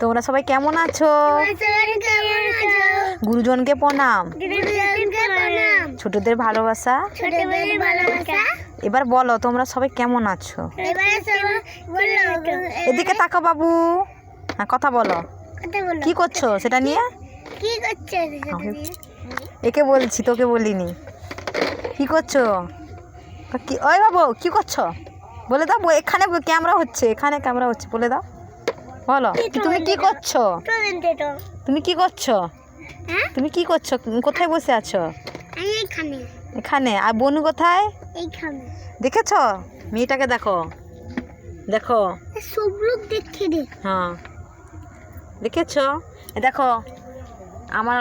তোমরা সবাই কেমন আছো? গুরুজনকে প্রণাম, ছোটদের ভালোবাসা। এবার বলো তোমরা সবাই কেমন আছো? এদিকে তাকাও বাবু, হ্যাঁ কথা বলো। কি করছো সেটা নিয়ে? একে বলছি, তোকে বলিনি। কি করছো? কি ওই বাবু কি করছো বলে দাও। এখানে ক্যামেরা হচ্ছে, এখানে ক্যামেরা হচ্ছে, বলে দাও। বলো তুমি কি করছো? তুমি কি করছো? তুমি কি করছো? কোথায় বসে আছো? এখানে। আর বনু কোথায়? দেখেছো মেয়েটাকে? দেখো দেখো, সব লোক দেখে রে। হ্যাঁ দেখেছো? দেখো আমার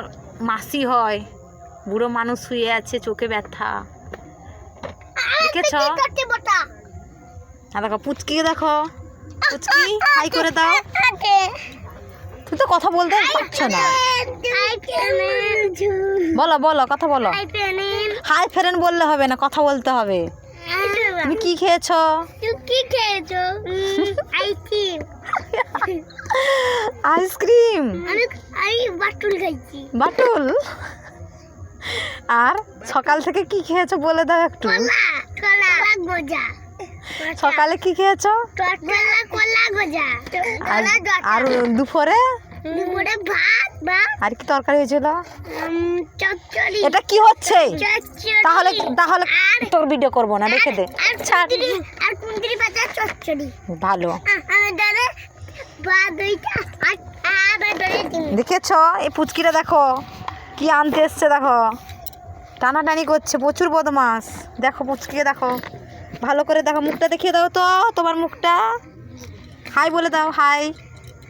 মাসি হয়, বুড়ো মানুষ শুয়ে আছে, চোখে ব্যথা। দেখেছো? আর দেখো পুচকিকে, দেখো পুচকি হাই করে দাও। তুই তো কথা বলতে পারছো না। বলো বলো, কথা বলো। হাই ফ্রেন্ড বললে হবে না, কথা বলতে হবে। তুমি কি খেয়েছো? আইসক্রিম। বাটুল খাইছি। বাটুল। আর সকাল থেকে কি খেয়েছো বলে দাও একটু। সকালে কি খেয়েছো? আর দুপুরে? আর কি তরকারি হয়েছিল? এটা কি হচ্ছে? তাহলে তাহলে তোর ভিডিও করবো না, রেখে দে। ভালো। দেখেছো এই পুচকিটা? দেখো কি আনতে এসছে, দেখো টানাটানি করছে, প্রচুর বদমাস। দেখো পুচকিকে দেখো, ভালো করে দেখো, মুখটা দেখিয়ে দাও তো, তোমার মুখটা। হাই বলে দাও, হাই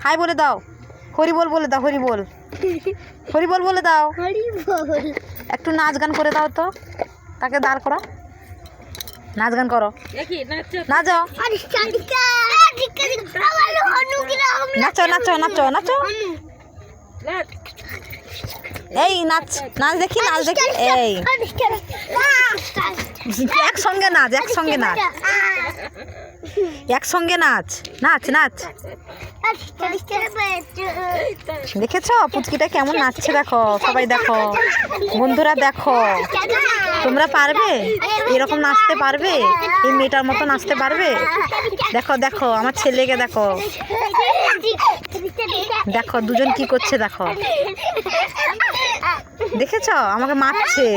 হাই বলে দাও। হরিবল বলে দাও, হরিবল। হরিবল বলে দাও। একটু নাচ গান করে দাও তো, তাকে দাঁড় করা, নাচ গান করো, নাচো নাচো নাচো নাচো নাচো। এই নাচ, নাচ দেখি, নাচ দেখি। এই একসঙ্গে নাচ, একসঙ্গে নাচ, একসঙ্গে নাচ, নাচ নাচ। দেখেছো পুচকিটা কেমন নাচছে? দেখো সবাই দেখো, বন্ধুরা দেখো। তোমরা পারবে এরকম নাচতে? পারবে এই মেয়েটার মতো নাচতে পারবে? দেখো দেখো আমার ছেলেকে দেখো, দেখো দুজন কি করছে দেখো। দেখেছো আমাকে মারছে।